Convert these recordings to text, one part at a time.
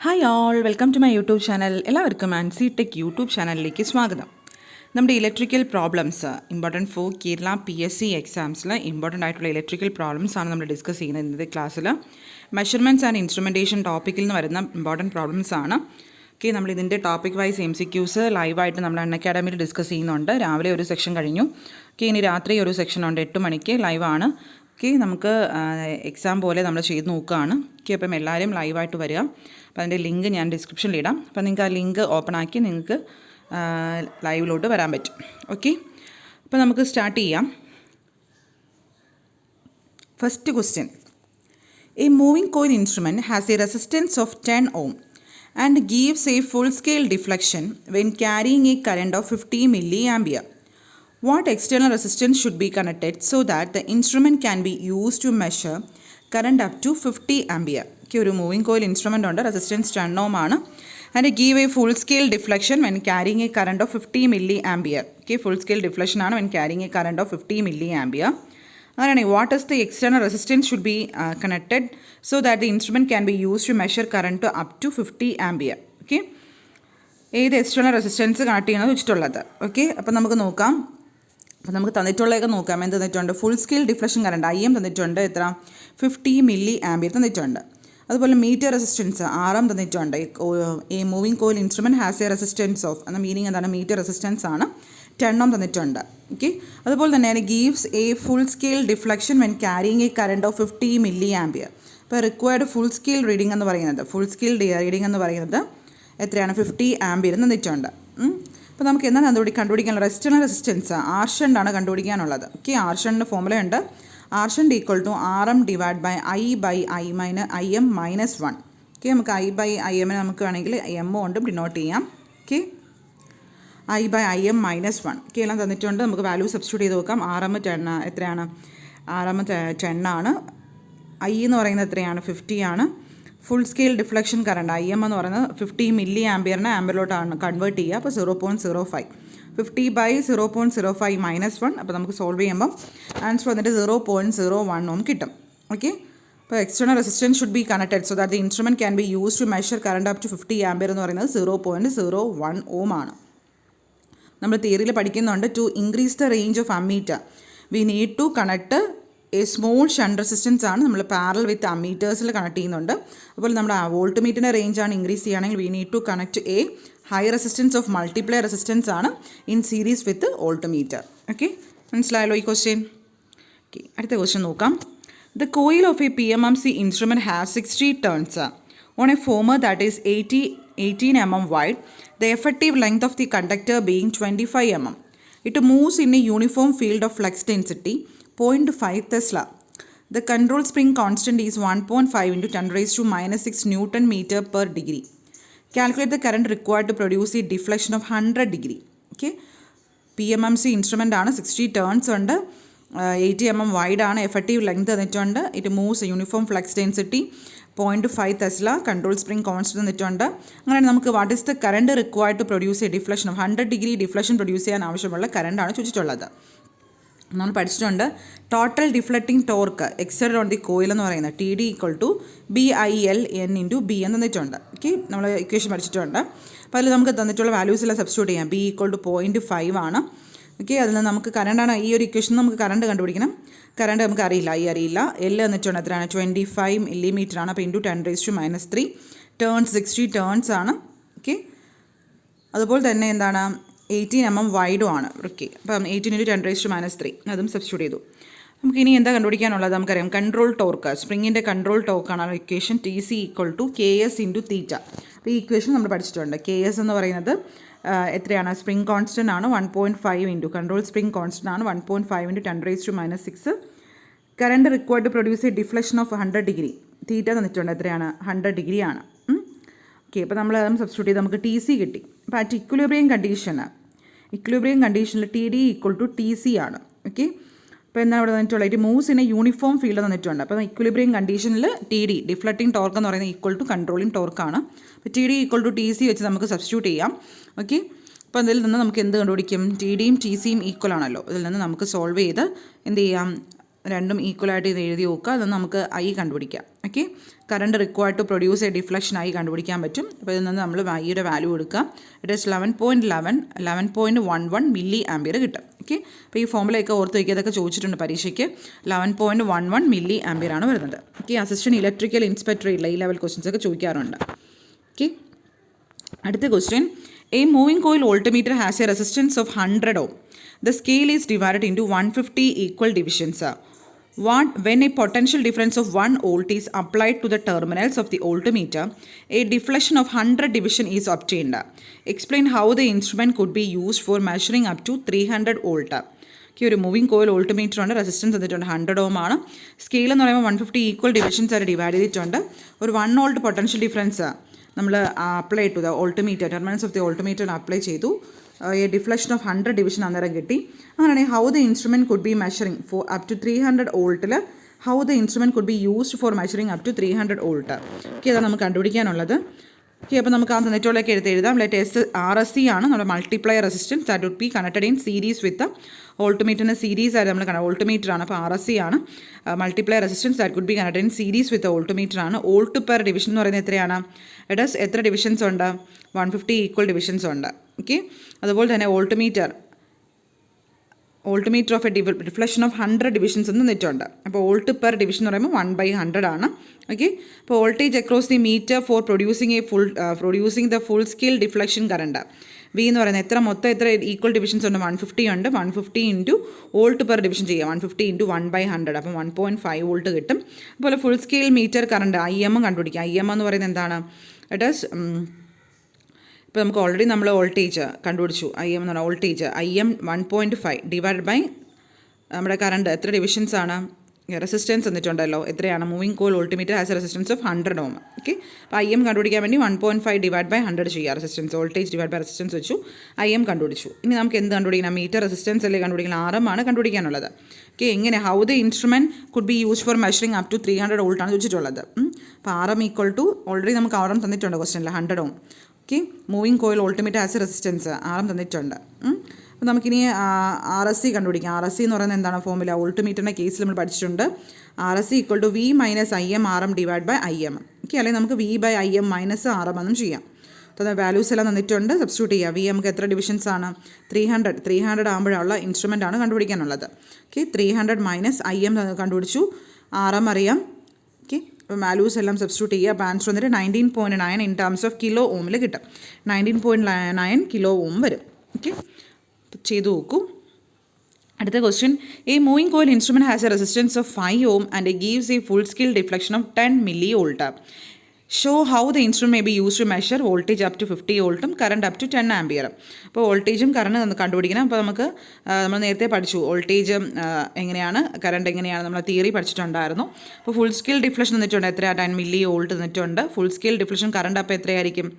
Hi all, welcome to my YouTube channel. എല്ലാവർക്കും Ancy tech YouTube ചാനലിലേക്ക് സ്വാഗതം. നമ്മുടെ electrical problems important for Kerala PSC എക്സാംസിൽ ഇമ്പോർട്ടൻ്റ് ആയിട്ടുള്ള ഇലക്ട്രിക്കൽ പ്രോബ്ലംസ് ആണ് നമ്മൾ ഡിസ്കസ് ചെയ്യുന്നത് ഇന്നത്തെ ക്ലാസ്സിൽ. മെഷർമെൻറ്റ്സ് ആൻഡ് ഇൻസ്ട്രുമെൻറ്റേഷൻ ടോപ്പിക്കിൽ നിന്ന് വരുന്ന ഇമ്പോർട്ടൻറ്റ് പ്രോബ്ലംസ് ആണ്. ഓക്കെ, നമ്മൾ ഇതിൻ്റെ ടോപ്പിക് വൈസ് MCQs ലൈവായിട്ട് നമ്മൾ അക്കാഡമിയിൽ ഡിസ്കസ് ചെയ്യുന്നുണ്ട്. രാവിലെ ഒരു സെക്ഷൻ കഴിഞ്ഞു. ഓക്കെ, ഇനി രാത്രി ഒരു സെക്ഷൻ ഉണ്ട്, 8 മണിക്ക് ലൈവാണ്. ഓക്കെ, നമുക്ക് എക്സാം പോലെ നമ്മൾ ചെയ്ത് നോക്കുകയാണ്. ഓക്കെ, അപ്പം എല്ലാവരും ലൈവായിട്ട് വരിക. അപ്പോൾ അതിൻ്റെ ലിങ്ക് ഞാൻ ഡിസ്ക്രിപ്ഷനിൽ ഇടാം. അപ്പോൾ നിങ്ങൾക്ക് ആ ലിങ്ക് ഓപ്പൺ ആക്കി നിങ്ങൾക്ക് ലൈവിലോട്ട് വരാൻ പറ്റും. ഓക്കെ, അപ്പോൾ നമുക്ക് സ്റ്റാർട്ട് ചെയ്യാം. First question: A moving coil instrument has a resistance of 10 ohm and gives a full-scale deflection when carrying a current of 50 milliampere. What external resistance should be connected so that the instrument can be used to measure current up to 50 ampere? Okay, ഒരു moving coil instrument ഉണ്ട്, resistance 10 ohm ആണ്, and give a full scale deflection when carrying a current of 50 milliampere. Okay, full scale deflection ആണ് when carrying a current of 50 milliampere. അങ്ങനെയാണെങ്കിൽ what is the external resistance should be connected so that the instrument can be use to measure current to up to 50 ampere. Okay, ഏത് external resistance connect ചെയ്യണമെന്ന് വെച്ചിട്ടുള്ളത്. Okay, അപ്പം നമുക്ക് നോക്കാം. അപ്പോൾ നമുക്ക് തന്നിട്ടുള്ളതൊക്കെ നോക്കാം. എന്ത് തന്നിട്ടുണ്ട്? Full scale deflection current IM തന്നിട്ടുണ്ട്. എത്ര? 50 milliampere തന്നിട്ടുണ്ട്. അതുപോലെ മീറ്റർ റെസിസ്റ്റൻസ് RM തന്നിട്ടുണ്ട്. ഈ moving coil instrument has a resistance of എന്ന മീനിങ് എന്താണ്? മീറ്റർ റെസിസ്റ്റൻസ് ആണ്. 10 ohm തന്നിട്ടുണ്ട്. ഓക്കെ, അതുപോലെ തന്നെ gives a full scale deflection when carrying a current of 50 milliampere. ഇപ്പോൾ റിക്വയർഡ് ഫുൾ സ്കെയിൽ റീഡിംഗ് എന്ന് പറയുന്നത് റീഡിംഗ് എന്ന് പറയുന്നത് എത്രയാണ്? 50 ampere തന്നിട്ടുണ്ട്. അപ്പോൾ നമുക്ക് എന്താണ് കണ്ടുപിടിക്കാനുള്ളത്? എക്സ്റ്റേണൽ റെസിസ്റ്റൻസ് ആർ ഷണ്ട് ആണ് കണ്ടുപിടിക്കാനുള്ളത്. ഓക്കെ, ആർ ഷണ്ടിൻ്റെ ഫോർമുല ഉണ്ട്. R shunt equal to RM divide by IM minus 1. Okay, നമുക്ക് I/IM നമുക്ക് വേണമെങ്കിൽ M കൊണ്ടും ഡിനോട്ട് ചെയ്യാം. Okay, I/IM minus 1. ഓക്കെ, എല്ലാം തന്നിട്ടുണ്ട്. നമുക്ക് വാല്യൂ സബ്സ്റ്റിറ്റ്യൂട്ട് ചെയ്ത് നോക്കാം. RM 10 എത്രയാണ്? RM 10 ആണ്. I എന്ന് പറയുന്നത് എത്രയാണ്? 50 ആണ്. Full scale deflection current IM എന്ന് പറയുന്നത് 50 milliampere ആംബിയറിലോട്ടാണ് കൺവേർട്ട് ചെയ്യുക. അപ്പോൾ 0.05 50 ബൈ 0.05 മൈനസ് 1. അപ്പോൾ നമുക്ക് സോൾവ് ചെയ്യുമ്പം ആൻസർ വന്നിട്ട് 0.01 ohm കിട്ടും. ഓക്കെ, അപ്പോൾ external resistance should be connected so that the instrument can be use to measure current up to 50 ampere എന്ന് പറയുന്നത് 0.01 ohm ആണ്. നമ്മൾ തിയറിയിൽ പഠിക്കുന്നുണ്ട്. To increase the range of ammeter we need to connect a small shunt resistance ആണ് നമ്മൾ parallel വിത്ത് അമ്മീറ്റേഴ്സിൽ connect ചെയ്യുന്നുണ്ട്. അതുപോലെ നമ്മുടെ വോൾട്ട് മീറ്ററിൻ്റെ റേഞ്ച് ആണ് ഇൻക്രീസ് ചെയ്യുകയാണെങ്കിൽ we need to connect a high resistance of multiply resistance ആണ് in series with voltmeter. Okay, മനസ്സിലായല്ലോ ഈ ക്വസ്റ്റ്യൻ? ഓക്കെ, അടുത്ത ക്വസ്റ്റ്യൻ നോക്കാം. The coil of a PMMC instrument has 60 turns on a former that is 18 mm wide, the effective length of the conductor being 25 mm. It moves in a uniform field of flux density 0.5 Tesla. The control spring constant is 1.5 into 10 raised to minus 6 Newton meter per degree. Calculate the current required to produce a deflection of 100 degree. Okay, PMMC instrument ആണ്. 60 turns ഉണ്ട്. 80 mm wide ആണ്. Effective length തന്നിട്ടുണ്ട്. It moves uniform flux density 0.5 Tesla. Control spring constant തന്നിട്ടുണ്ട്. അങ്ങനെ നമുക്ക് what is the current required to produce a deflection of 100 degree deflection produce ചെയ്യാൻ ആവശ്യമുള്ള കറണ്ടാണ് ചോദിച്ചിട്ടുള്ളത്. നമ്മൾ പഠിച്ചിട്ടുണ്ട്. Total deflecting torque exerted on the coil എന്ന് പറയുന്നത് TD equal to BILN into B എന്ന് തന്നിട്ടുണ്ട്. ഓക്കെ, നമ്മൾ ഇക്വേഷൻ പഠിച്ചിട്ടുണ്ട്. അപ്പോൾ അതിൽ നമുക്ക് തന്നിട്ടുള്ള വാല്യൂസ് എല്ലാം സബ്സ്റ്റിറ്റ്യൂട്ട് ചെയ്യാം. B ഈക്വൽ ടു 0.5 ആണ്. ഓക്കെ, അതിൽ നിന്ന് നമുക്ക് കറണ്ടാണ്. ഈ ഒരു ഇക്വേഷനിൽ നമുക്ക് കറണ്ട് കണ്ടുപിടിക്കണം. കറണ്ട് നമുക്ക് അറിയില്ല, അറിയില്ല. L എന്നിട്ടുണ്ട് എത്രയാണ്? 25 millimeter ആണ്. അപ്പോൾ into 10 raised to minus 3 turns 60 turns ആണ്. ഓക്കെ, അതുപോലെ തന്നെ എന്താണ്? 18 mm വൈഡും ആണ്. ഓക്കെ, അപ്പം 18 into 10 raised to minus 3 അതും സബ്സ്റ്റിറ്റ്യൂട്ട് ചെയ്തു. നമുക്ക് ഇനി എന്താ കണ്ടുപിടിക്കാനുള്ളത്? നമുക്കറിയാം കൺട്രോൾ ടോർക്ക്, സ്പ്രിങ്ങിൻ്റെ കൺട്രോൾ ടോർക്കാണ് equation. TC equal to KS into theta. അപ്പോൾ ഈ ഇക്വേഷൻ നമ്മൾ പഠിച്ചിട്ടുണ്ട്. KS എന്ന് പറയുന്നത് എത്രയാണ്? സ്പ്രിംഗ് കോൺസ്റ്റൻ്റ് ആണ്. 1.5 ഇൻറ്റു കൺട്രോൾ സ്പ്രിംഗ് കോൺസ്റ്റൻ്റ് ആണ്. 1.5 into 10 raised to minus 6. Current required to produce a deflection of 100 degree. Theta തന്നിട്ടുണ്ട്. എത്രയാണ്? 100 degree ആണ്. ഓക്കെ, അപ്പോൾ നമ്മൾ അതും സബ്സ്റ്റിറ്റ്യൂട്ട് ചെയ്ത് നമുക്ക് TC കിട്ടി. അപ്പോൾ അറ്റ് ഇക്വിലിബ്രിയം കണ്ടീഷനിൽ TD ഈക്വൽ ടു TC ആണ്. ഓക്കെ, അപ്പോൾ എന്താണ് ഇവിടെ തന്നിട്ടുള്ളത്? It moves in A uniform field തന്നിട്ടുണ്ട്. അപ്പോൾ ഇക്വിലിബ്രിയം കണ്ടീഷനിൽ TD ഡിഫ്ലക്റ്റിംഗ് ടോർക്ക് എന്ന് പറയുന്നത് ഈക്വൽ ടു കൺട്രോളിംഗ് ടോർക്കാണ്. അപ്പോൾ TD ഈക്വൽ ടു TC വെച്ച് നമുക്ക് സബ്സ്റ്റിറ്റ്യൂട്ട് ചെയ്യാം. ഓക്കെ, അപ്പോൾ അതിൽ നിന്ന് നമുക്ക് എന്ത് കണ്ടുപിടിക്കും? TDയും TCയും ഈക്വൽ ആണല്ലോ. ഇതിൽ നിന്ന് നമുക്ക് സോൾവ് ചെയ്ത് എന്ത് ചെയ്യാം? രണ്ടും ഈക്വലായിട്ട് ഇത് എഴുതി നോക്കുക. അത് നമുക്ക് ഐ കണ്ടുപിടിക്കാം. Okay, current required to produce a deflection I കണ്ടുപിടിക്കാൻ പറ്റും. അപ്പോൾ ഇതിൽ നിന്ന് നമ്മൾ ഐയുടെ വാല്യൂ എടുക്കുക. ഇറ്റ് ഈസ് 11.11 മില്ലി ആംബിയർ കിട്ടും. ഓക്കെ, അപ്പോൾ ഈ ഫോമുലയൊക്കെ ഓർത്ത് വയ്ക്കുക. അതൊക്കെ ചോദിച്ചിട്ടുണ്ട് പരീക്ഷയ്ക്ക്. 11.11 മില്ലി ആംബിയർ ആണ് വരുന്നത്. ഓക്കെ, അസിസ്റ്റൻറ്റ് ഇലക്ട്രിക്കൽ ഇൻസ്പെക്ടർ ഇല്ല, ഈ ലെവൽ ക്വസ്റ്റ്യൻസ് ഒക്കെ ചോദിക്കാറുണ്ട്. ഓക്കെ, അടുത്ത question. A moving coil voltmeter has a resistance of 100 ohm. The scale is divided into 150 equal divisions. When a potential difference of 1 volt is applied to the terminals of the voltmeter, a deflection of 100 division is obtained. Explain how the instrument could be used for measuring up to 300 volt. ഒരു moving coil voltmeter ഉണ്ട്. Resistance തന്നിട്ടുണ്ട് 100 ഓം ആണ്. Scale എന്ന് പറയുമ്പോൾ 150 equal divisions ആയിട്ട് divide ചെയ്തിട്ടുണ്ട്. ഒരു 1 volt potential difference നമ്മൾ apply to the voltmeter, terminals of the voltmeter apply ചെയ്തു. എ ഡിഫ്ലക്ഷൻ ഓഫ് 100 ഡിവിഷൻ അന്നേരം കിട്ടി. അങ്ങനെയാണെങ്കിൽ how the instrument could be measuring for up to 300 വോൾട്ടിൽ how the instrument could be used for measuring up to 300 volt. Okay, അതാണ് നമുക്ക് കണ്ടുപിടിക്കാനുള്ളത്. Okay, അപ്പോൾ നമുക്ക് ആ തന്നിട്ടുള്ളതൊക്കെ എഴുതാം. ലെറ്റ് എസ് RSC ആണ് നമ്മുടെ multiplier resistance. That would be connected in series with വോൾട്ട്മീറ്ററിന് സീരീസ് ആയിട്ട് നമ്മൾ വോൾട്ട്മീറ്റർ ആണ്. അപ്പോൾ RSC ആണ് multiplier resistance. That could be connected in series with voltmeter ആണ്. വോൾട്ട് പെർ ഡിവിഷൻ എന്ന് പറയുന്നത് എത്രയാണ്? ഇറ്റ് ഈസ് എത്ര ഡിവിഷൻസ് ഉണ്ട്? 150 ഈക്വൽ ഡിവിഷൻസ് ഉണ്ട്. ഓക്കെ, അതുപോലെ തന്നെ voltmeter of A deflection of 100 divisions എന്ന് തന്നിട്ടുണ്ട്. അപ്പോൾ വോൾട്ട് പെർ ഡിവിഷൻ എന്ന് പറയുമ്പോൾ 1/100 ആണ്. ഓക്കെ, അപ്പോൾ voltage across the meter for producing the full scale deflection current V എന്ന് പറയുന്നത് മൊത്തം എത്ര ഈക്വൽ ഡിവിഷൻസ് ഉണ്ട്? 150 ഉണ്ട്. 150 ഇൻറ്റു വോൾട്ട് പെർ ഡിവിഷൻ ചെയ്യാം. 150 ഇൻറ്റു 1/100 അപ്പം 1.5 വോൾട്ട് കിട്ടും. അതുപോലെ full scale meter current IM കണ്ടുപിടിക്കാം. IM എന്ന് പറയുന്നത് എന്താണ്? ഇറ്റ് ഈസ് ഇപ്പോൾ നമുക്ക് ഓൾറെഡി നമ്മൾ വോൾട്ടേജ് കണ്ടുപിടിച്ചു. IM എന്ന് പറഞ്ഞാൽ വോൾട്ടേജ് IM 1.5 ഡിവൈഡ് ബൈ നമ്മുടെ കറണ്ട് എത്ര ഡിവിഷൻസ് ആണ്? റെസിസ്റ്റൻസ് തന്നിട്ടുണ്ടല്ലോ. എത്രയാണ്? Moving coil voltmeter has a resistance of 100 ohm. Okay, അപ്പോൾ IM കണ്ടുപിടിക്കാൻ വേണ്ടി 1.5 ഡിവൈഡ് ബൈ 100 ചെയ്യുക. Resistance voltage divide by resistance വെച്ചു. IM കണ്ടുപിടിച്ചു. ഇനി നമുക്ക് എന്ത് കണ്ടുപിടിക്കണം? മീറ്റർ റെസിസ്റ്റൻസ് അല്ലേ കണ്ടുപിടിക്കണം. RM ആണ് കണ്ടുപിടിക്കാനുള്ളത്. ഓക്കെ, എങ്ങനെ how the instrument could be use for measuring up to 300 volt ആണ് ചോദിച്ചിട്ടുള്ളത്. അപ്പോൾ RM ഈക്വൽ ടു ഓൾറെഡി നമുക്ക് RM തന്നിട്ടുണ്ട് ക്വസ്റ്റ്യനിൽ 100 ohm. Okay, moving coil voltmeter has a resistance RM തന്നിട്ടുണ്ട്. അപ്പോൾ നമുക്കിനി RSC കണ്ടുപിടിക്കാം. RSC എന്ന് പറയുന്നത് എന്താണ്? ഫോർമുല വോൾട്ട്മീറ്ററിൻ്റെ കേസിൽ നമ്മൾ പഠിച്ചിട്ടുണ്ട്. RSC equal to V minus IM RM divide by IM. Okay, അല്ലെങ്കിൽ നമുക്ക് V by IM minus RM എന്നും ചെയ്യാം. അപ്പോൾ വാല്യൂസ് എല്ലാം തന്നിട്ടുണ്ട്. സബ്സ്റ്റിറ്റ്യൂട്ട് ചെയ്യുക. V നമുക്ക് എത്ര ഡിവിഷൻസ് ആണ്? 300 ആകുമ്പോഴുള്ള ഇൻസ്ട്രുമെൻ്റ് ആണ് കണ്ടുപിടിക്കാനുള്ളത്. ഓക്കെ, 300 മൈനസ് IM കണ്ടുപിടിച്ചു. RM അറിയാം. ഓക്കെ, അപ്പോൾ വാല്യൂസ് എല്ലാം സബ്സ്റ്റിറ്റ്യൂട്ട് ചെയ്യുക. അപ്പോൾ ആൻസർ വന്നിട്ട് 19.9 ഇൻ ടേംസ് ഓഫ് കിലോ ഓമിൽ കിട്ടും. 19.9 കിലോ ഓം വരും. ഓക്കെ, ചെയ്തു നോക്കൂ. അടുത്ത question. A moving coil instrument has a resistance of 5 ohm and it gives a full scale deflection of 10 milli volt. Show how the instrument may be use to measure voltage up to 50 വോൾട്ടും current up to 10 ആംബിയറും. അപ്പോൾ വോൾട്ടേജും current കണ്ടുപിടിക്കണം. അപ്പോൾ നമുക്ക് നമ്മൾ നേരത്തെ പഠിച്ചു voltage എങ്ങനെയാണ്, കറണ്ട് എങ്ങനെയാണ്, നമ്മൾ തിയറി പഠിച്ചിട്ടുണ്ടായിരുന്നു. അപ്പോൾ ഫുൾ സ്കെയിൽ ഡിഫ്ലക്ഷൻ തന്നിട്ടുണ്ട്. എത്രയാണ്? 10 മില്ലി വോൾട്ട് തന്നിട്ടുണ്ട്. ഫുൾ സ്കെയിൽ ഡിഫ്ലക്ഷൻ കറണ്ട് അപ്പോൾ എത്രയായിരിക്കും?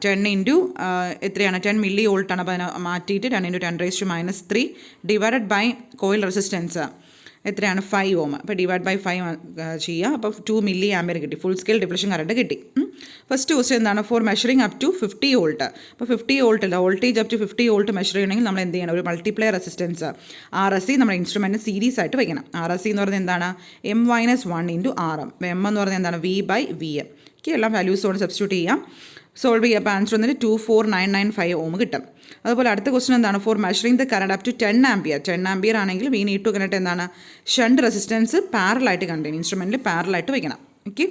10 ഇൻറ്റു എത്രയാണ്? 10 മില്ലി വോൾട്ടാണ്. അപ്പോൾ അതിനെ മാറ്റിയിട്ട് 10 into 10⁻³ divided by coil resistance എത്രയാണ്? 5 ഓം. അപ്പോൾ ഡിവൈഡ് ബൈ 5 ചെയ്യുക. അപ്പോൾ 2 മില്ലി ആംബിയർ കിട്ടി. ഫുൾ സ്കെയിൽ ഡിഫ്ലക്ഷൻ കറണ്ട് കിട്ടി. ഫസ്റ്റ് ക്വസ്റ്റ്യൻ എന്താണ്? For measuring up to 50 volt. അപ്പോൾ 50 വോൾട്ട് അല്ല, voltage up to 50 volt measure ചെയ്യണമെങ്കിൽ നമ്മൾ എന്ത് ചെയ്യണം? ഒരു മൾട്ടിപ്ലയർ റെസിസ്റ്റൻസ് RSC നമ്മുടെ ഇൻസ്ട്രുമെൻറ്റ് സീരീസ് ആയിട്ട് വയ്ക്കണം. RSC എന്ന് പറയുന്നത് എന്താണ്? M-1 into RM. M എന്ന് പറയുന്നത് എന്താണ്? V by VM. ഓക്കെ, എല്ലാം വാല്യൂസോട് സബ്സ്റ്റിറ്റ്യൂട്ട് ചെയ്യാം. സോൾവ് ചെയ്യുക. അപ്പോൾ ആൻസർ വന്നിട്ട് 24995 ഓം കിട്ടും. അതുപോലെ അടുത്ത ക്വസ്റ്റൻ എന്താണ്? For measuring the current up to 10 ampere. 10 ampere ആണെങ്കിൽ വി നീഡ് ടു കണ്ടിട്ട് എന്താണ്? ഷണ്ട് റെസിസ്റ്റൻസ് പാരലായിട്ട് കണ്ടിന്യൂ ഇൻസ്ട്രുമെൻറ്റിൽ പാരലായിട്ട് വയ്ക്കണം. ഓക്കെ,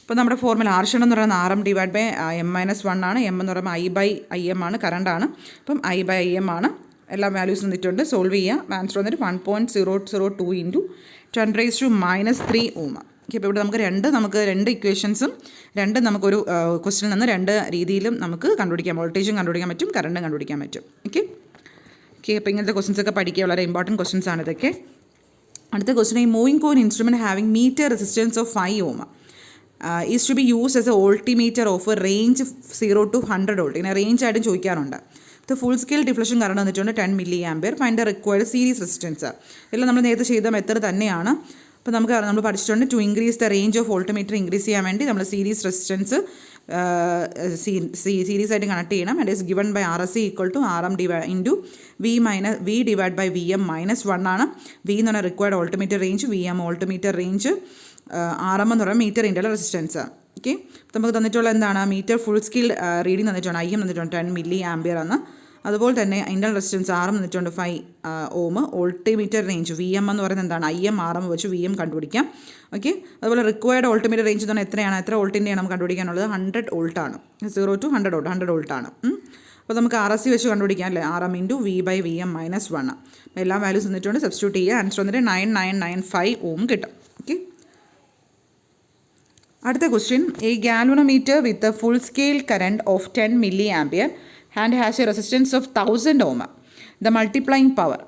അപ്പോൾ നമ്മുടെ ഫോർമുല R ഷണ്ട് എന്ന് പറയുന്നത് RM ഡിവൈഡ് ബൈ M-1 ആണ്. M എന്ന് പറയുമ്പോൾ I ബൈ IM ആണ്, കറണ്ടാണ്. അപ്പം I ബൈ IM ആണ്. എല്ലാ വാല്യൂസ് തന്നിട്ടുണ്ട്. സോൾവ് ചെയ്യുക. ആൻസർ വന്നിട്ട് 1.002 ഇൻറ്റു 10⁻³ ഓം. ഓക്കെ, ഇപ്പോൾ ഇവിടെ നമുക്ക് രണ്ട് ഇക്വേഷൻസും നമുക്കൊരു ക്വസ്റ്റിനിൽ നിന്ന് 2 രീതിയിലും നമുക്ക് കണ്ടുപിടിക്കാം. വോൾട്ടേജും കണ്ടുപിടിക്കാൻ പറ്റും, കറണ്ടും കണ്ടുപിടിക്കാൻ പറ്റും. ഓക്കെ, അപ്പോൾ ഇങ്ങനത്തെ ക്വസ്റ്റൻസ് ഒക്കെ പഠിക്കുക. വളരെ ഇമ്പോർട്ടൻറ്റ് ക്വസ്റ്റൻസ് ആണ് ഇതൊക്കെ. അടുത്ത ക്വസ്റ്റൻ. ഈ moving coil instrument having meter resistance of 5 ohm is to be use as a voltmeter of range 0 to 100 volt. ഇങ്ങനെ റേഞ്ച് ആയിട്ടും ചോദിക്കാറുണ്ട്. ഇത് ഫുൾ സ്കെയിൽ ഡിഫ്ലക്ഷൻ കറണ്ട് വന്നിട്ടുണ്ട് 10 milli ampere. Find the required series resistance. എല്ലാം നമ്മൾ നേരത്തെ ചെയ്ത method തന്നെയാണ്. അപ്പോൾ നമ്മൾ പഠിച്ചിട്ടുണ്ട് to increase the range of voltmeter increase ചെയ്യാൻ വേണ്ടി നമ്മൾ സീരീസ് റെസിസ്റ്റൻസ് സീരീസ് ആയിട്ട് കണക്ട് ചെയ്യണം. And is given by RSC equal to RM into V divide by VM -1 ആണ്. V എന്ന് പറഞ്ഞാൽ required voltmeter range, VM voltmeter range, RM എന്ന് പറയുന്നത് മീറ്റർ ഇൻ്റർണൽ റെസിസ്റ്റൻസ്. ഓക്കെ, നമുക്ക് തന്നിട്ടുള്ള എന്താണ് മീറ്റർ ഫുൾ സ്കെയിൽ റീഡിംഗ് തന്നിട്ടുണ്ട്, IM തന്നിട്ടുണ്ട് 10 മില്ലി ആംപിയർ ആണ്. അതുപോലെ തന്നെ ഇൻ്റർണൽ റെസിസ്റ്റൻസ് RM തന്നിട്ടുണ്ട് 5 ഓം. ഓൾട്ടിമീറ്റർ റേഞ്ച് VM എന്ന് പറയുന്നത് എന്താണ് IM RM വെച്ച് VM കണ്ടുപിടിക്കാം. ഓക്കെ, അതുപോലെ റിക്വയർഡ് ഓൾട്ടിമീറ്റർ റേഞ്ച് എന്ന് പറഞ്ഞാൽ എത്രയാണ്, എത്ര വോൾട്ടിൻ്റെയാണ് നമുക്ക് കണ്ടുപിടിക്കാനുള്ളത്, 100 വോൾട്ടാണ്. 0 to 100 വോൾട്ടാണ്. അപ്പോൾ നമുക്ക് RSC വെച്ച് കണ്ടുപിടിക്കാം അല്ലേ, RM into V by VM -1. അപ്പോൾ എല്ലാ വാല്യൂസ് തന്നിട്ടുണ്ട്, സബ്സ്റ്റിറ്റ്യൂട്ട് ചെയ്യുക. ആൻസർ വന്നിട്ട് 9995 ഓം കിട്ടും. ഓക്കെ, അടുത്ത question. A galvanometer with a full scale current of 10 milli ampere and has a resistance of 1000 ohm. The multiplying power,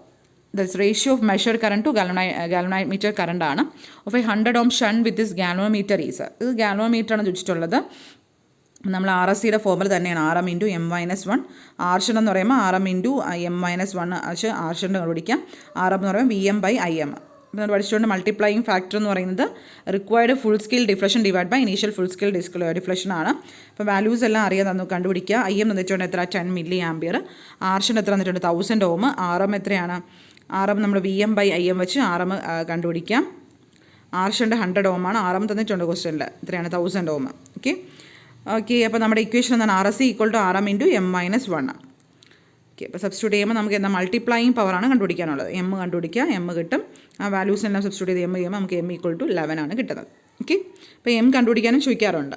that's ratio of measured current to galvanometer current ആണ്, of a 100 ohm shunt with this galvanometer is. ഇത് galvanometer ആണ് ചോദിച്ചിട്ടുള്ളത്. നമ്മൾ RSCയുടെ formula തന്നെയാണ്, RM into M-1. R shunt എന്ന് പറയുമ്പോൾ RM into M-1 R shunt കണ്ടുപിടിക്കാം. RM എന്ന് പറയുമ്പോൾ VM ബൈ IM. അപ്പോൾ നമ്മൾ പഠിച്ചുകൊണ്ട് മൾട്ടിപ്ലൈയിങ് ഫാക്ടർ എന്ന് പറയുന്നത് required full scale deflection divide by initial full scale deflection ആണ്. അപ്പോൾ വാല്യൂസ് എല്ലാം അറിയാൻ നമുക്ക് കണ്ടുപിടിക്കുക. IM തന്നിട്ടുണ്ട് എത്ര, 10 മില്ലി ആംപിയർ. R ഷണ്ട് എത്ര തന്നിട്ടുണ്ട്, 1000 ഓം. RM എത്രയാണ്, RM നമ്മൾ VM ബൈ IM വെച്ച് RM കണ്ടുപിടിക്കാം. R ഷണ്ട് 100 ഓം ആണ്. RM തന്നിട്ടുണ്ട് ക്വസ്റ്റ്യനിൽ എത്രയാണ്, 1000 ഓം. ഓക്കെ, അപ്പോൾ നമ്മുടെ ഇക്വേഷൻ എന്താണ്, RSC equal to RM into M-1. Okay, അപ്പോൾ സബ്സ്റ്റിറ്റ്യൂട്ട് ചെയ്യുമ്പോൾ നമുക്ക് എന്താ മൾട്ടിപ്ലൈയിങ് പവറാണ് കണ്ടുപിടിക്കാനുള്ളത്. M കണ്ടുപിടിക്കുക, M കിട്ടും. ആ വാല്യൂസ് എല്ലാം സബ്സ്റ്റിറ്റ്യൂട്ട് ചെയ്ത് M ചെയ്യുമ്പോൾ നമുക്ക് M ഈക്വൽ ടു 11 ആണ് കിട്ടുന്നത്. ഓക്കെ, അപ്പോൾ M കണ്ടുപിടിക്കാനും ചോദിക്കാറുണ്ട്.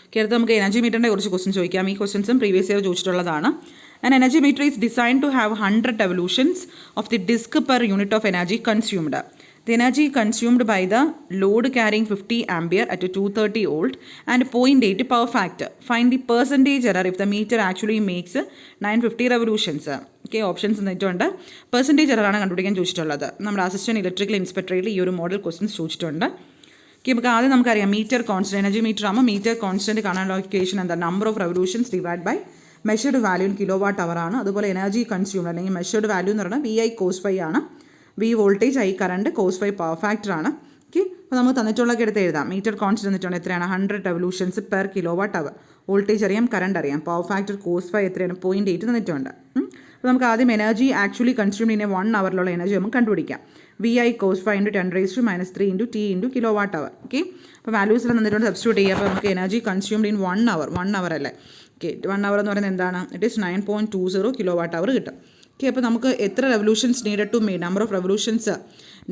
ഓക്കെ, അടുത്ത് നമുക്ക് എനർജി മീറ്ററിൻ്റെ കുറച്ച് ക്വസ്റ്റ്യൻ ചോദിക്കാം. ഈ ക്വസ്റ്റ്യൻസും പ്രീവിയസ് ഇയർ ചോദിച്ചിട്ടുള്ളതാണ്. An energy meter is designed to have 100 revolutions of the disk per unit of energy consumed. The energy consumed by the load carrying 50 ampere at 230 volt and 0.8 power factor. Find the percentage error if the meter actually makes 950 revolutions. Okay, options എന്നിട്ടുണ്ട്. Percentage എററാണ് കണ്ടുപിടിക്കാൻ ചോദിച്ചിട്ടുള്ളത്. നമ്മുടെ assistant electrical ഇൻസ്പെക്ടറിൽ ഈ ഒരു model questions ചോദിച്ചിട്ടുണ്ട്. Okay, നമുക്ക് ആദ്യം നമുക്കറിയാം മീറ്റർ കോൺസ്റ്റൻറ്റ്, എനർജി മീറ്റർ ആകുമ്പോൾ മീറ്റർ കോൺസ്റ്റൻറ്റ് കാണാനുള്ള ഇക്വേഷൻ എന്താ, number of revolutions divide by measured value in kilo watt hour ആണ്. അതുപോലെ എനർജി കൺസ്യൂംഡ് അല്ലെങ്കിൽ മെഷർഡ് വാല്യൂ എന്ന് പറഞ്ഞാൽ VI cos phi ആണ്. V voltage, I current, cos phi power factor ആണ്. ഓക്കെ, അപ്പോൾ നമുക്ക് തന്നിട്ടുള്ളതൊക്കെ എടുത്ത് എഴുതാം. മീറ്റർ കോൺസ്റ്റൻറ്റ് തന്നിട്ടുണ്ട് എത്രയാണ്, 100 revolutions per kilo watt hour. Voltage അറിയാം, കറണ്ട് അറിയാം, പവർ ഫാക്ടർ cos phi എത്രയാണ്, 0.8 തന്നിട്ടുണ്ട്. അപ്പോൾ നമുക്ക് ആദ്യം എനർജി ആക്ച്വലി കൺസ്യൂംഡ് ഇൻ 1 അവറിലുള്ള എനർജി നമുക്ക് കണ്ടുപിടിക്കാം. VI cos phi into 10⁻³ into T into kilo watt hour. Okay, അപ്പോൾ വാല്യൂസ് എല്ലാം തന്നിട്ടുണ്ട്, സബ്സ്റ്റിറ്റ്യൂട്ട് ചെയ്യുക. അപ്പോൾ നമുക്ക് എനർജി കൺസ്യൂംഡ് ഇൻ 1 അവർ അല്ലേ. ഓക്കെ, 1 അവർ എന്ന് പറയുന്നത് എന്താണ്, it is 9.20 kilo watt hour കിട്ടും. ഓക്കെ, അപ്പോൾ നമുക്ക് എത്ര revolutions needed to made, number of revolutions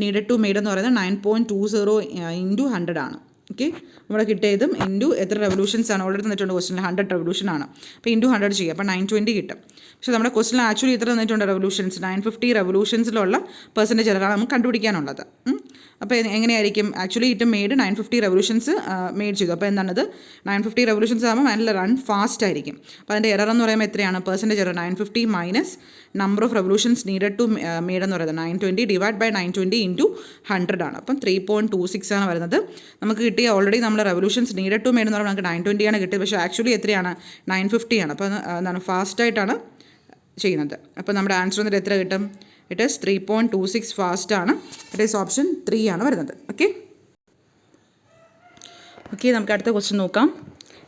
needed to made എന്ന് പറയുന്നത് 9.20 ഇൻറ്റു 100 ആണ്. ഓക്കെ, നമ്മുടെ കിട്ടിയതും ഇൻറ്റു എത്ര റെവല്യൂഷൻസ് ആണ് ഓൾറെഡി തന്നിട്ടുണ്ട് ക്വസ്റ്റനിൽ, 100 റെവല്യൂഷൻ ആണ്. അപ്പോൾ ഇൻറ്റു 100 ചെയ്യുക, അപ്പോൾ 920 കിട്ടും. പക്ഷേ നമ്മുടെ ക്വസ്റ്റനിൽ ആക്ച്വലി എത്ര തന്നിട്ടുണ്ട് റെവല്യൂഷൻസ്, 950 റെവല്യൂഷൻസിലുള്ള പെർസെൻറ്റേജ് എററാണ് നമുക്ക് കണ്ടുപിടിക്കാനുള്ളത്. അപ്പോൾ എങ്ങനെയായിരിക്കും, actually it made 950 revolutions made ചെയ്തു. അപ്പോൾ എന്താണത്, 950 റെവല്യൂഷൻസ് ആകുമ്പോൾ നല്ല റൺ ഫാസ്റ്റ് ആയിരിക്കും. അപ്പോൾ അതിൻ്റെ എറർ എന്ന് പറയുമ്പോൾ എത്രയാണ്, percentage error 950 minus number of revolutions needed to made എന്ന് പറയുന്നത് 920 ഡിവൈഡ് ബൈ 920 ഇൻറ്റു 100 ആണ്. അപ്പം 3.26 ആണ് വരുന്നത്. നമുക്ക് കിട്ടിയ ഓൾറെഡി നമ്മൾ റെവല്യൂഷൻസ് നീഡഡ് ടു മെയ്ഡ് എന്ന് പറയുമ്പോൾ നമുക്ക് 920 ആണ് കിട്ടിയത്. പക്ഷേ ആക്ച്വലി എത്രയാണ്, 950 ആണ്. അപ്പോൾ എന്താണ് ഫാസ്റ്റായിട്ടാണ് ചെയ്യുന്നത്. അപ്പോൾ നമ്മുടെ ആൻസർ വന്നിട്ട് എത്ര കിട്ടും, ഇറ്റ് ഈസ് 3.26 ഫാസ്റ്റ് ആണ്. ഇറ്റ് ഈസ് ഓപ്ഷൻ 3 ആണ് വരുന്നത്. ഓക്കെ, നമുക്ക് അടുത്ത ക്വസ്റ്റ്യൻ നോക്കാം.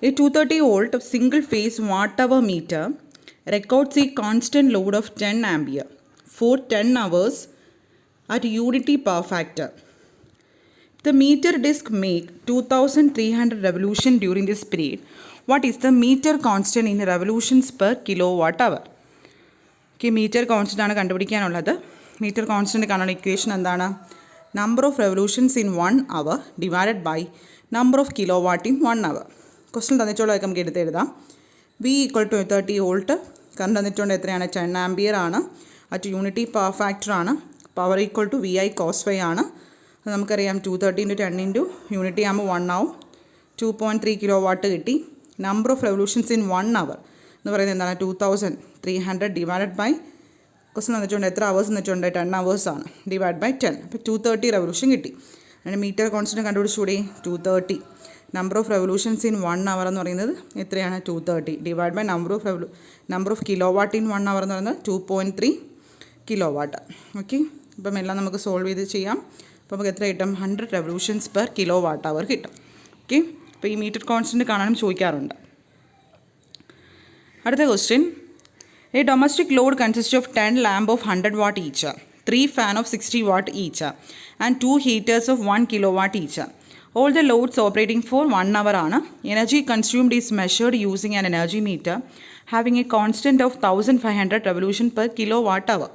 ഈ 230 volt single phase watt hour meter records a constant load of 10 ampere for 10 hours at unity power factor. The meter disk make 2300 revolution during this period. What is the meter constant in revolutions per kilowatt hour? Okay, meter constant ആണ് കണ്ടുപിടിക്കാനുള്ളത്. Meter constant കാണാനുള്ള equation എന്താണ്, number of revolutions in 1 hour divided by number of kilo watt in 1 hour. Question തന്നിട്ടുള്ളതൊക്കെ നമുക്ക് എടുത്ത് എഴുതാം. V equal to 30 volt, current തന്നിട്ടുണ്ട് എത്രയാണ്, 10 ആംപിയർ ആണ്. അറ്റ് യൂണിറ്റി പവർ ഫാക്ടർ ആണ്. Power equal to VI cos phi ആണ്. നമുക്കറിയാം 230 ഇൻറ്റു 10 ഇൻറ്റു യൂണിറ്റി ആകുമ്പോൾ 1 ആവും. 2.3 കിലോ വാട്ട് കിട്ടി. Number of revolutions in 1 hour എന്ന് പറയുന്നത് എന്താണ്, 2300 ഡിവൈഡഡ് ബൈ, ക്വസ്റ്റൻ തന്നിട്ടുണ്ട് എത്ര അവേഴ്സ് തന്നിട്ടുണ്ട്, 10 അവേഴ്സ് ആണ്, ഡിവൈഡ് ബൈ 10. അപ്പോൾ 230 റെവല്യൂഷൻ കിട്ടി. അതിന് മീറ്റർ കോൺസ്റ്റൻറ്റ് കണ്ടുപിടിച്ചുകൂടി, 230. Number of revolutions in 1 hour എന്ന് പറയുന്നത് എത്രയാണ്, 230 divide by number of kilo watt in 1 hour എന്ന് പറയുന്നത് 2.3 കിലോ വാട്ട്. ഓക്കെ, അപ്പം എല്ലാം നമുക്ക് സോൾവ് ചെയ്ത് ചെയ്യാം. അപ്പോൾ നമുക്ക് എത്ര കിട്ടും, 100 revolutions per kilo watt hour കിട്ടും. ഓക്കെ, അപ്പോൾ ഈ മീറ്റർ കോൺസ്റ്റൻറ്റ് കാണാനും ചോദിക്കാറുണ്ട്. അടുത്ത question, A domestic load consist of 10 lamp of 100 watt each, 3 fan of 60 watt each, and 2 heaters of 1 kilowatt each. All the loads operating for 1 hour ആണ്. Energy consumed is measured using an energy meter having a constant of 1500 revolution per kilowatt hour.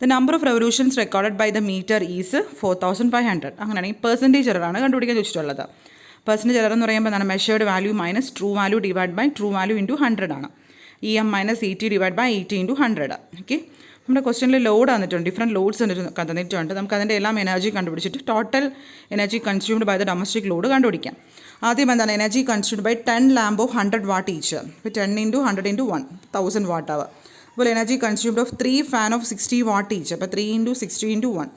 The number of revolutions recorded by the meter is 4500. അങ്ങനെയാണെങ്കിൽ percentage എററാണ് കണ്ടുപിടിക്കാൻ ചോദിച്ചിട്ടുള്ളത്. Percentage error എന്ന് പറയുമ്പോൾ എന്താണ്, measured value minus true value divide by true value into 100 ആണ്. EM minus ET divide by ET into 100. Okay, നമ്മുടെ ക്വസ്റ്റ്യനിൽ ലോഡ് തന്നിട്ടുണ്ട്, ഡിഫറെൻറ്റ് ലോഡ്സ് തന്നിട്ടുണ്ട്. നമുക്ക് അതിൻ്റെ എല്ലാം എനർജി കണ്ടുപിടിച്ചിട്ട് total energy consumed by the domestic load കണ്ടുപിടിക്കാം. ആദ്യം എന്താണ്, energy consumed by 10 lamp of 100 watt each. ഇപ്പോൾ 10 ഇൻറ്റു 100 ഇൻറ്റു 1 1000 watt hour. അതുപോലെ energy consumed of 3 fan of 60 watt each. അപ്പോൾ 3 ഇൻറ്റു 60 ഇൻറ്റു 1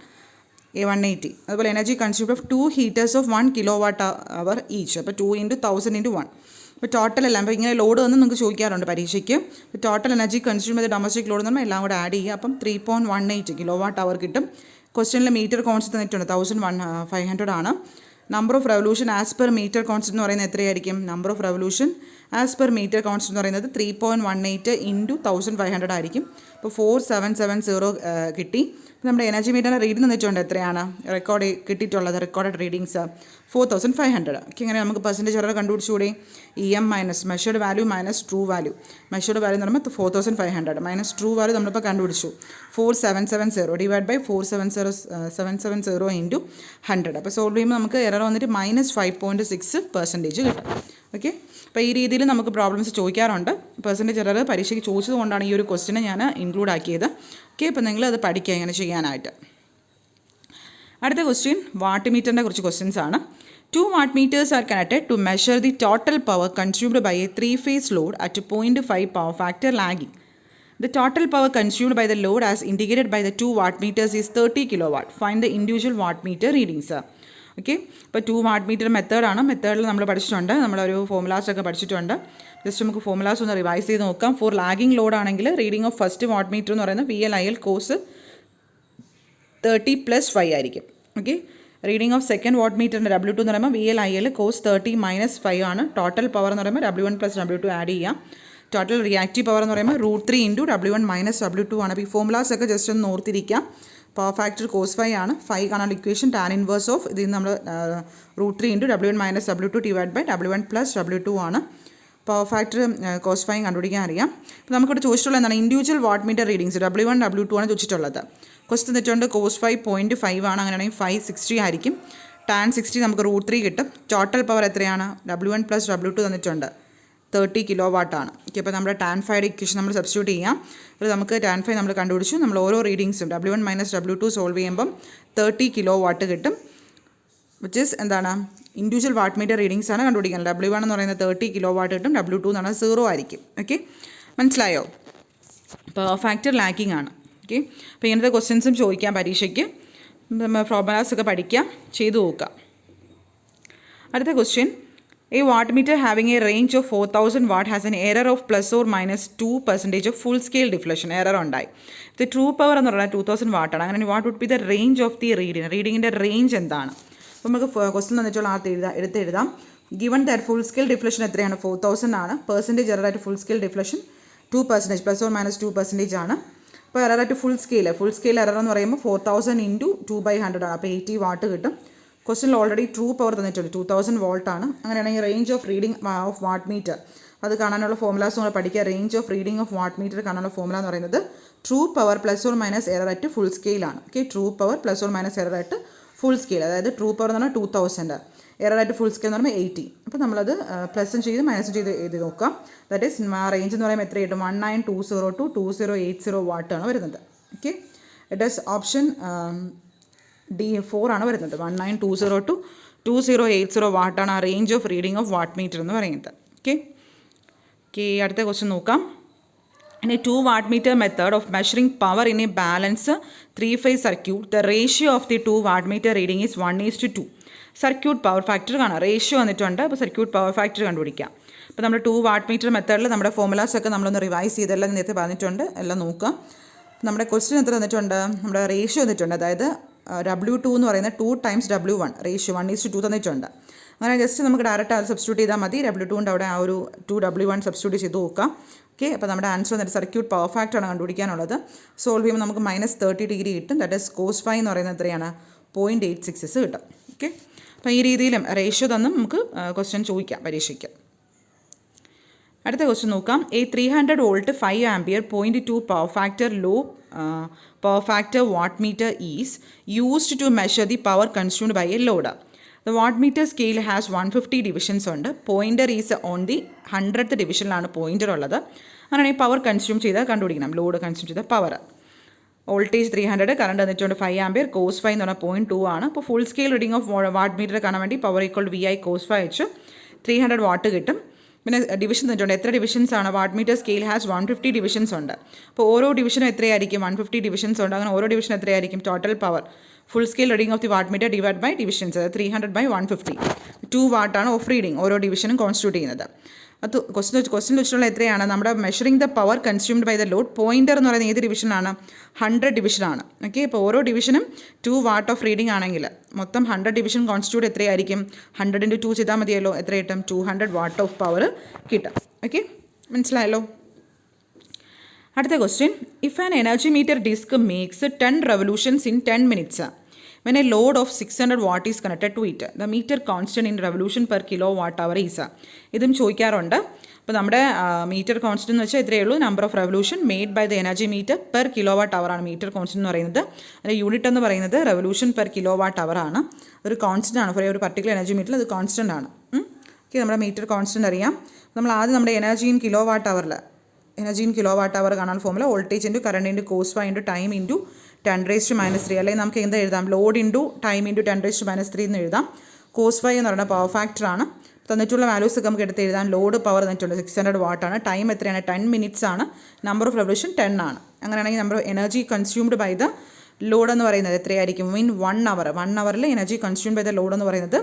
180. അതുപോലെ energy consumed of 2 heaters of 1 kilowatt hour each. അപ്പോൾ 2 into 1000 into 1. ഇപ്പോൾ total എല്ലാം, അപ്പോൾ ഇങ്ങനെ load വന്ന് നിങ്ങൾക്ക് ചോദിക്കാറുണ്ട് പരീക്ഷയ്ക്ക്. ടോട്ടൽ എനർജി കൺസ്യൂം ചെയ്ത ഡൊമസ്റ്റിക് ലോഡ് എന്ന് പറഞ്ഞാൽ എല്ലാം കൂടെ ആഡ് ചെയ്യുക. അപ്പം 3.18 kilowatt hour കിട്ടും. ക്വസ്റ്റ്യനിൽ മീറ്റർ കോൺസ്റ്റൻറ്റ് തന്നിട്ടുണ്ട് 1500 ആണ്. Number of revolution as per meter constant എന്ന് പറയുന്നത് എത്രയായിരിക്കും? Number of revolution as per meter constant എന്ന് പറയുന്നത് 3.18 ഇൻറ്റു 1500 ആയിരിക്കും. അപ്പോൾ 4770 കിട്ടി. നമ്മുടെ എനർജി മീറ്ററിൻ്റെ റീഡിംഗ് തന്നിട്ടുണ്ട് എത്രയാണ് റെക്കോർഡ് കിട്ടിയിട്ടുള്ളത്, റെക്കോർഡഡ് റീഡിങ്സ് 4500. ഓക്കെ, ഇങ്ങനെ നമുക്ക് പെർസെൻറ്റേജ് എറർ കണ്ടുപിടിച്ചുകൂടെ? EM minus measured value minus true value. Measured value എന്ന് പറയുമ്പോൾ 4500 മൈനസ് ട്രൂ വാല്യൂ നമ്മളിപ്പോൾ കണ്ടുപിടിച്ചു 4770 ഡിവൈഡ് ബൈ 4770 ഇൻറ്റു 100. അപ്പോൾ സോൾവ് ചെയ്യുമ്പോൾ നമുക്ക് എറർ വന്നിട്ട് -5.6% കിട്ടും. ഓക്കെ, അപ്പോൾ ഈ രീതിയിൽ നമുക്ക് പ്രോബ്ലംസ് ചോദിക്കാറുണ്ട്. പെർസെൻറ്റേജ് എറർ പരീക്ഷയ്ക്ക് ചോദിച്ചത് കൊണ്ടാണ് ഈ ഒരു ക്വസ്റ്റിനെ ഞാൻ ഇൻക്ലൂഡ് ആക്കിയത്. ഓക്കെ, അപ്പോൾ നിങ്ങൾ അത് പഠിക്കുക ഇങ്ങനെ ചെയ്യാനായിട്ട്. അടുത്ത ക്വസ്റ്റ്യൻ വാട്ട് മീറ്ററിൻ്റെ കുറച്ച് ക്വസ്റ്റ്യൻസ് ആണ്. 2 watt meters are connected to measure the total power consumed by a 3-phase load at 0.5 power factor lagging. The total power consumed by the load as indicated by the 2 watt meters is 30 kilowatt. Find the individual watt meter readings. Okay, ഇപ്പോൾ 2 watt meter മെത്തേഡാണ്. മെത്തേഡിൽ നമ്മൾ പഠിച്ചിട്ടുണ്ട്, നമ്മളൊരു formulas ഒക്കെ പഠിച്ചിട്ടുണ്ട്. Just നമുക്ക് formulas ഒന്ന് റിവൈസ് ചെയ്ത് നോക്കാം. ഫോർ ലാഗിങ് ലോഡ് ആണെങ്കിൽ reading of first watt meter എന്ന് പറയുന്നത് VLIL കോസ് 30 + 5 ആയിരിക്കും. Okay, reading of second watt മീറ്ററിൻ്റെ W2 എന്ന് പറയുമ്പോൾ VLIL കോസ് 30 - 5 ആണ്. ടോട്ടൽ പവർ എന്ന് പറയുമ്പോൾ W1 + W2 ആഡ് ചെയ്യാം. ടോട്ടൽ റിയാക്റ്റീവ് പവർ എന്ന് പറയുമ്പോൾ √3 ഇൻറ്റു W1 - W2 ആണ്. അപ്പോൾ ഈ ഫോർമുലാസ് ഒക്കെ ജസ്റ്റ് ഒന്ന് ഓർത്തിരിക്കാം. പവർ ഫാക്ടർ കോസ് 5 ആണ്. 5 കാണാനുള്ള ഇക്വേഷൻ ടാൻ ഇൻവേഴ്സ് ഓഫ് ഇതിൽ നമ്മൾ √3 into W1 - W2 divide by W1 + W2 ആണ്. പവർ ഫാക്ടർ കോസ് 5 കണ്ടുപിടിക്കാൻ അറിയാം. അപ്പോൾ നമുക്കിവിടെ ചോദിച്ചിട്ടുള്ളത് എന്താണ്, individual watt meter readings W1 W2 ആണ് ചോദിച്ചിട്ടുള്ളത്. ക്വസ്റ്റ്യൻ തെറ്റുകൊണ്ട് കോസ് 5 0.5 ആണ്. അങ്ങനെയാണെങ്കിൽ 560 ആയിരിക്കും. ടാൻ 60 നമുക്ക് √3 കിട്ടും. ടോട്ടൽ പവർ എത്രയാണ്? W1 + W2 തന്നിട്ടുണ്ട് 30 kilowatt ആണ്. ഓക്കെ, അപ്പോൾ നമ്മുടെ ടാൻ 5യുടെ ഇക്വേഷൻ നമ്മൾ സബ്സ്റ്റിറ്റ്യൂട്ട് ചെയ്യാം. അപ്പോൾ നമുക്ക് ടാൻ 5 നമ്മൾ കണ്ടുപിടിച്ചു. നമ്മൾ ഓരോ റീഡിങ്സും W1 - W2 സോൾവ് ചെയ്യുമ്പം 30 kilowatt കിട്ടും. വിച്ച് ഈസ് എന്താണ്, ഇൻഡിവിജ്വൽ വാട്ട് മീറ്റർ റീഡിങ്സ് ആണ് കണ്ടുപിടിക്കുന്നത്. W1 എന്ന് പറയുന്നത് 30 kilowatt കിട്ടും. W2 എന്ന് പറഞ്ഞാൽ 0 ആയിരിക്കും. ഓക്കെ, മനസ്സിലായോ? പവർ ഫാക്ടർ ലാക്കിംഗ് ആണ്. ഓക്കെ, അപ്പോൾ ഇങ്ങനത്തെ ക്വസ്റ്റ്യൻസും ചോദിക്കാം പരീക്ഷയ്ക്ക്. ഫോർമുലാസ് ഒക്കെ പഠിക്കാം, ചെയ്തു നോക്കാം. അടുത്ത question, A watt meter having A range of 4000 watt has N error of +or -2% of full scale deflection. Error ഉണ്ടായി. ഇത് ട്രൂ പവർ എന്ന് പറഞ്ഞാൽ 2000 watt ആണ്. അങ്ങനെ what would be the range of the റീഡിങ്ങിൻ്റെ റേഞ്ച് എന്താണ്? അപ്പോൾ നമുക്ക് ക്വസ്റ്റ്യൻ തന്നിട്ടുള്ള എഴുതാം. Given that full scale deflection എത്രയാണ്? 4000 ആണ്. പെർസെൻറ്റേജ് എറർ ആയിട്ട് ഫുൾ സ്കെയിൽ ഡിഫ്ലക്ഷൻ 2%, +or -2% ആണ്. അപ്പോൾ എറർ ആയിട്ട് ഫുൾ സ്കെയിൽ എറർ എന്ന് പറയുമ്പോൾ 4000 ഇൻറ്റു 2/100 ആണ്. അപ്പോൾ 80 watt കിട്ടും. ക്വസ്റ്റ്യനിൽ ഓൾറെഡി ട്രൂ പവർ തന്നിട്ടുണ്ട് 2000 volt ആണ്. അങ്ങനെയാണെങ്കിൽ range of reading of watt meter അത് കാണാനുള്ള ഫോർമുലാസ് നമ്മൾ പഠിക്കുക. Range of reading of watt meter കാണാനുള്ള ഫോർമുല എന്ന് പറയുന്നത് true power + error at full സ്കെയിലാണ്. Okay, true power + error at full scale, അതായത് ട്രൂ പവർ എന്ന് പറഞ്ഞാൽ 2000, എറർ അറ്റ് ഫുൾ സ്കെയിൽ എന്ന് പറയുമ്പോൾ 80. അപ്പോൾ നമ്മളത് പ്ലസും ചെയ്ത് മൈനസും ചെയ്ത് എഴുതി നോക്കാം. ദാറ്റ് ഈസ് റേഞ്ച് എന്ന് പറയുമ്പോൾ എത്ര കിട്ടും? 19202 to 2080 watt ആണ് വരുന്നത്. Okay, it is option D4 ആണ് വരുന്നത്. 19202 to 2080 watt ആണ് ആ range of reading of watt meter എന്ന് പറയുന്നത്. ഓക്കെ, അടുത്ത ക്വസ്റ്റ്യൻ നോക്കാം. In a 2 watt meter method of measuring power in a balanced 3-phase circuit, the ratio of the 2 watt meter reading is 1:2. Circuit power factor കാണാം. Ratio വന്നിട്ടുണ്ട്. അപ്പോൾ circuit power factor കണ്ടുപിടിക്കാം. അപ്പോൾ നമ്മുടെ 2 watt meter മെത്തേഡിൽ നമ്മുടെ ഫോർമുലാസൊക്കെ നമ്മളൊന്ന് റിവൈസ് ചെയ്തെല്ലാം നേരത്തെ പറഞ്ഞിട്ടുണ്ട്, എല്ലാം നോക്കാം. നമ്മുടെ ക്വസ്റ്റ്യൻ എത്ര തന്നിട്ടുണ്ട്? നമ്മുടെ റേഷ്യോ തന്നിട്ടുണ്ട്. അതായത് W2 എന്ന് പറയുന്നത് 2 times W1 റേഷ്യോ 1:2 തന്നിട്ടുണ്ട്. അങ്ങനെ ജസ്റ്റ് നമുക്ക് ഡയറക്റ്റ് അത് സബ്സ്റ്റിറ്റ്യൂട്ട് ചെയ്താൽ മതി. W2 അവിടെ ആ ഒരു 2W1 സബ്സ്റ്റിറ്റ്യൂട്ട് ചെയ്ത് നോക്കാം. ഓക്കെ, അപ്പോൾ നമ്മുടെ ആൻസർ വന്നിട്ട് സർക്യൂട്ട് പവർ ഫാക്ടറാണ് കണ്ടുപിടിക്കാനുള്ളത്. സോൾവ് ചെയ്യുമ്പോൾ നമുക്ക് -30 ഡിഗ്രി കിട്ടും. ദാറ്റ് ഈസ് cos phi എന്ന് പറയുന്നത് എത്രയാണ്? 0.86 കിട്ടും. ഓക്കെ, അപ്പോൾ ഈ രീതിയിലും റേഷ്യോ തന്നും നമുക്ക് ക്വസ്റ്റ്യൻ ചോദിക്കാം പരീക്ഷയ്ക്ക്. അടുത്ത ക്വസ്റ്റ്യൻ നോക്കാം. A 300 volt 5 ampere 0.2 power factor low power factor watt meter is used to measure the power consumed by a load. The watt meter scale has 150 divisions ഉണ്ട്. Pointer is on the 100th ഡിവിഷനിലാണ് pointer ഉള്ളത്. അങ്ങനെയാണെങ്കിൽ power consume ചെയ്താൽ കണ്ടുപിടിക്കണം, load consume ചെയ്ത power. Voltage 300, current വന്നിട്ടുണ്ട് 5 ampere, cos phi എന്ന് പറഞ്ഞാൽ 0.2 ആണ്. അപ്പോൾ full scale reading of watt metre കാണാൻ വേണ്ടി power equal VI cos phi വെച്ച് 300 വാട്ട് കിട്ടും. പിന്നെ ഡിവിഷൻ തന്നിട്ടുണ്ട്, എത്ര ഡിവിഷൻസ് ആണ്? What meter scale has 150 divisions ഉണ്ട്. അപ്പോൾ ഓരോ ഡിവിഷനും എത്രയായിരിക്കും? 150 ഡിവിഷൻസ് ഉണ്ട്. അങ്ങനെ ഓരോ ഡിവിഷൻ എത്രയായിരിക്കും? Total power full scale reading of the watt meter divide by divisions, അതായത് 300/150. 2 വാട്ടാണ് ഓഫ് റീഡിംഗ് ഓരോ ഡിവിഷനും കോൺസ്റ്റിറ്റ്യൂട്ട് ചെയ്യുന്നത്. അത് ക്വസ്റ്റ്യൻ വെച്ചിട്ടുള്ള എത്രയാണ്? നമ്മുടെ measuring the power consumed by the load. Pointer എന്ന് പറയുന്നത് ഏത് ഡിവിഷനാണ്? 100 ഡിവിഷനാണ്. ഓക്കെ, ഇപ്പോൾ ഓരോ ഡിവിഷനും 2 വാട്ട് ഓഫ് റീഡിംഗ് ആണെങ്കിൽ മൊത്തം 100 ഡിവിഷൻ കോൺസ്റ്റിറ്റ്യൂട്ട് എത്രയായിരിക്കും? 100 × 2 ചെയ്താൽ മതിയല്ലോ. എത്ര കിട്ടും? 200 വാട്ട് ഓഫ് പവർ കിട്ടും. ഓക്കെ, മനസ്സിലായല്ലോ. അടുത്ത question. If an energy meter disc makes 10 revolutions in 10 minutes when a load of 600 watt is connected to it, the meter constant in revolution per kilowatt hour is. ഇതും ചോദിക്കാറുണ്ട്. അപ്പോൾ നമ്മുടെ metre constant എന്ന് വെച്ചാൽ ഇത്രയേ ഉള്ളൂ, number of revolution made by the energy meter per kilowatt hour ആണ് meter constant എന്ന് പറയുന്നത്. അതിൻ്റെ യൂണിറ്റ് എന്ന് പറയുന്നത് റെവല്യൂഷൻ പെർ കിലോവാട്ട് അവർ ആണ്. ഒരു കോൺസ്റ്റന്റ് ആണ്, ഒരു പർട്ടിക്കുലർ എനർജി മീറ്ററിൽ അത് കോൺസ്റ്റന്റ് ആണ്. ഓക്കെ, നമ്മുടെ മീറ്റർ കോൺസ്റ്റന്റ് അറിയാം. നമ്മൾ ആദ്യം നമ്മുടെ എനർജി ഇൻ കിലോവാട്ട് അവർ കാണാൻ formula voltage into current into cos phi into time into 10⁻³ അല്ലെങ്കിൽ നമുക്ക് എന്താ എഴുതാം? ലോഡ് ഇൻറ്റു ടൈം ഇൻറ്റു 10⁻³ എന്ന് എഴുതാം. cos phi എന്ന് പറയുന്ന പവർ ഫാക്ടറാണ്. തന്നിട്ടുള്ള വാല്യൂസ് ഒക്കെ നമുക്ക് എടുത്ത് എഴുതാം. ലോഡ് പവർ തന്നിട്ടുണ്ട് 600 വാട്ടാണ്. ടൈം എത്രയാണ്? 10 minutes ആണ്. നമ്പർ ഓഫ് റെവല്യൂഷൻ 10 ആണ്. അങ്ങനെയാണെങ്കിൽ number energy consumed by the load എന്ന് പറയുന്നത് എത്രയായിരിക്കും? Mean 1 hour. 1 hourൽ energy consumed by the load എന്ന് പറയുന്നത്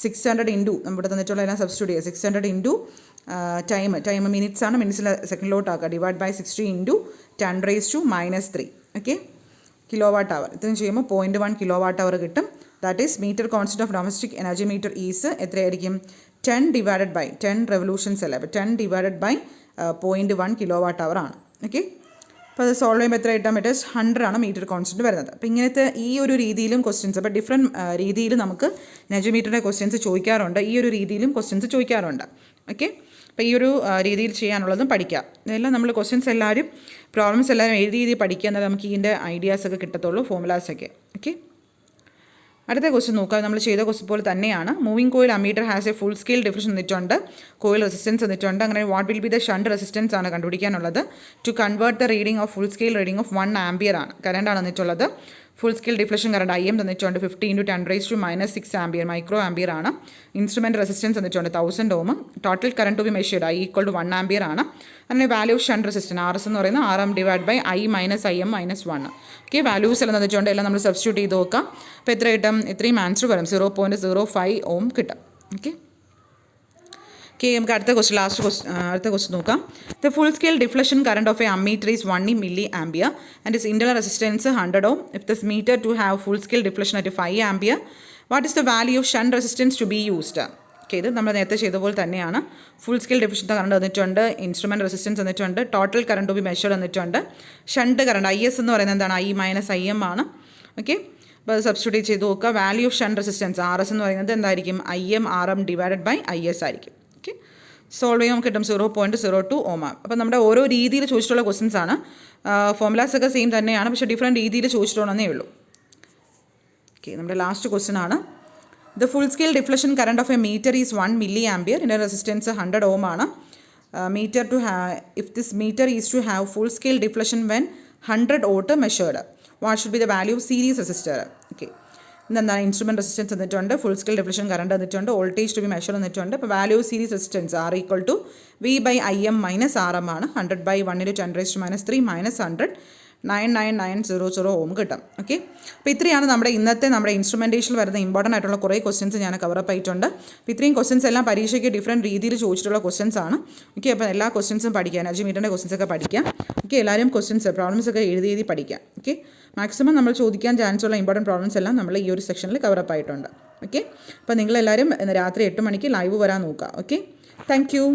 600 ഇൻറ്റു നമ്മുടെ തന്നിട്ടുള്ള എല്ലാം സബ്സ്റ്റിറ്റ്യൂട്ട് ചെയ്യുക. 600 ഇൻറ്റു ടൈം മിനിറ്റ്സ് ആണ്, മിനിറ്റ്സിൽ സെക്കൻഡിലോട്ട് ആക്കുക. Divide by 60 into 10⁻³ okay, kilowatt hour. ഇത്രയും ചെയ്യുമ്പോൾ 0.1 കിലോവാട്ട് അവർ കിട്ടും. That is meter constant of domestic energy meter is എത്രയായിരിക്കും? 10 ഡിവൈഡഡ് ബൈ 10 റെവല്യൂഷൻസ് അല്ലേ, അപ്പോൾ 10 ഡിവൈഡഡ് ബൈ 0.1 കിലോവാട്ട് അവർ ആണ്. ഓക്കെ, അപ്പോൾ അത് സോൾവ് ചെയ്യുമ്പോൾ എത്ര കിട്ടാൻ പറ്റും? 100 ആണ് മീറ്റർ കോൺസ്റ്റന്റ് വരുന്നത്. അപ്പോൾ ഇങ്ങനത്തെ ഈ ഒരു രീതിയിലും ക്വസ്റ്റ്യൻസ്, അപ്പോൾ ഡിഫറെൻറ്റ് രീതിയിൽ നമുക്ക് എനർജി മീറ്ററിൻ്റെ ക്വസ്റ്റ്യൻസ് ചോദിക്കാറുണ്ട്. ഈ ഒരു രീതിയിലും ക്വസ്റ്റ്യൻസ് ചോദിക്കാറുണ്ട്. ഓക്കെ, അപ്പോൾ ഈ ഒരു രീതിയിൽ ചെയ്യാനുള്ളതും പഠിക്കാം. ഇതെല്ലാം നമ്മൾ ക്വസ്റ്റ്യൻസ് എല്ലാവരും പ്രോബ്ലംസ് എല്ലാവരും എഴുതി പഠിക്കുക, എന്നാൽ നമുക്ക് ഇതിൻ്റെ ഐഡിയാസൊക്കെ കിട്ടത്തുള്ളൂ, ഫോർമുലാസൊക്കെ. ഓക്കെ, അടുത്ത ക്വസ്റ്റ്യൻ നോക്കാം. നമ്മൾ ചെയ്ത ക്വസ്റ്റ്യൻ പോലെ തന്നെയാണ്. Moving coil ammeter has a full scale difference തന്നിട്ടുണ്ട്, കോയിൽ റെസിസ്റ്റൻസ് തന്നിട്ടുണ്ട്. അങ്ങനെ what will be the shunt resistance ആണ് കണ്ടുപിടിക്കാനുള്ളത്. To convert the reading of full scale reading of 1 ampere ആണ്. കറണ്ടാണ് തന്നിട്ടുള്ളത്. Full scale deflection current IM തന്നിട്ടുണ്ട് 50 × 10⁻⁻6 ampere, micro ampere ആണ്. ഇൻസ്ട്രുമെൻറ്റ് റെസിസ്റ്റൻസ് തന്നിട്ടുണ്ട് 1000 ohm. Total current to be measured I = 1 ampere ആണ്. അങ്ങനെ value of shunt resistance RS എന്ന് പറയുന്നത് RM divide by I - IM - 1. Okay, values എല്ലാം തന്നിട്ടുണ്ട്, എല്ലാം നമ്മൾ സബ്സ്റ്റിറ്റ്യൂട്ട് ചെയ്ത് നോക്കാം. അപ്പോൾ എത്ര കിട്ടും? ഇത്രയും ആൻസർ വരും, 0.05 ohm കിട്ടും. ഓക്കെ, നമുക്ക് അടുത്ത ക്വസ്റ്റ്യൻ നോക്കാം. The full scale deflection current of a ammeter is 1 mA and is internal resistance 100 ohm. If this meter to have full scale deflection at 5 ampere, what is the value of shunt resistance to be used? Okay, ഇത് നമ്മൾ നേരത്തെ ചെയ്ത പോലെ തന്നെയാണ്. Full scale deflection current തന്നിട്ടുണ്ട്, instrument resistance തന്നിട്ടുണ്ട്, total current to be measure തന്നിട്ടുണ്ട്. Shunt current IS എന്ന് പറയുന്നത് എന്താണ്? I - IM ആണ്. ഓക്കെ, അപ്പോൾ അത് സബ്സ്റ്റിറ്റ്യൂട്ട് ചെയ്ത് നോക്കുക. Value of shunt resistance RS എന്ന് പറയുന്നത് എന്തായിരിക്കും? IM RM divided by IS ആയിരിക്കും. ഓക്കെ, സോൾവ് ചെയ്യാൻ കിട്ടും 0.02 ohm. അപ്പോൾ നമ്മുടെ ഓരോ രീതിയിൽ ചോദിച്ചിട്ടുള്ള ക്വസ്റ്റ്യൻസ് ആണ്. ഫോർമുലാസ് ഒക്കെ സെയിം തന്നെയാണ്, പക്ഷേ ഡിഫറെൻറ്റ് രീതിയിൽ ചോദിച്ചിട്ടുള്ളതേ ഉള്ളൂ. ഓക്കെ, നമ്മുടെ ലാസ്റ്റ് ക്വസ്റ്റ്യൻ ആണ്. The full scale deflection current of a meter is 1 mA. ഇതിൻ്റെ റെസിസ്റ്റൻസ് 100 ohm ആണ്. If this meter is to have full scale deflection when 100 watt measured, what should be the value of series resistor? Okay, ഇതെന്താണ്? Instrument resistance തന്നിട്ടുണ്ട്, full scale deflection current തന്നിട്ടുണ്ട്, voltage to be measure തന്നിട്ടുണ്ട്. അപ്പോൾ value of series resistance R = V/IM - RM ആണ്. 100/1 × 10⁻³ - 100 999900 ഓം കിട്ടും. Okay, അപ്പോൾ ഇത്രയാണ് നമ്മുടെ ഇൻസ്ട്രുമെൻറ്റേഷനിൽ വരുന്ന ഇമ്പോർട്ടൻ്റ് ആയിട്ടുള്ള കുറേ ക്വസ്റ്റ്യൻസ് ഞാൻ കവറപ്പ് ആയിട്ടുണ്ട്. അപ്പോൾ ഇത്രയും ക്വസ്റ്റ്യൻസ് എല്ലാം പരീക്ഷയ്ക്ക് ഡിഫറെൻറ്റ് രീതിയിൽ ചോദിച്ചിട്ടുള്ള ക്വസ്റ്റ്യൻസ് ആണ്. ഓക്കെ, അപ്പോൾ എല്ലാ ക്വസ്റ്റ്യൻസും പഠിക്കാം, എനർജി മീറ്ററിൻ്റെ ക്വസ്റ്റ്യൻസ് ഒക്കെ പഠിക്കാം. ഓക്കെ, എല്ലാവരും പ്രോബ്ലംസ് ഒക്കെ എഴുതി പഠിക്കാം. ഓക്കെ, മാക്സിമം നമ്മൾ ചോദിക്കാൻ ചാൻസ് ഉള്ള ഇമ്പോർട്ടൻറ്റ് പ്രോബ്ലംസ് എല്ലാം നമ്മൾ ഈ ഒരു സെക്ഷനിൽ കവറപ്പ് ആയിട്ടുണ്ട്. ഓക്കെ, അപ്പോൾ നിങ്ങളെല്ലാവരും രാത്രി 8 മണിക്ക് ലൈവ് വരാൻ നോക്കുക. Okay, thank you.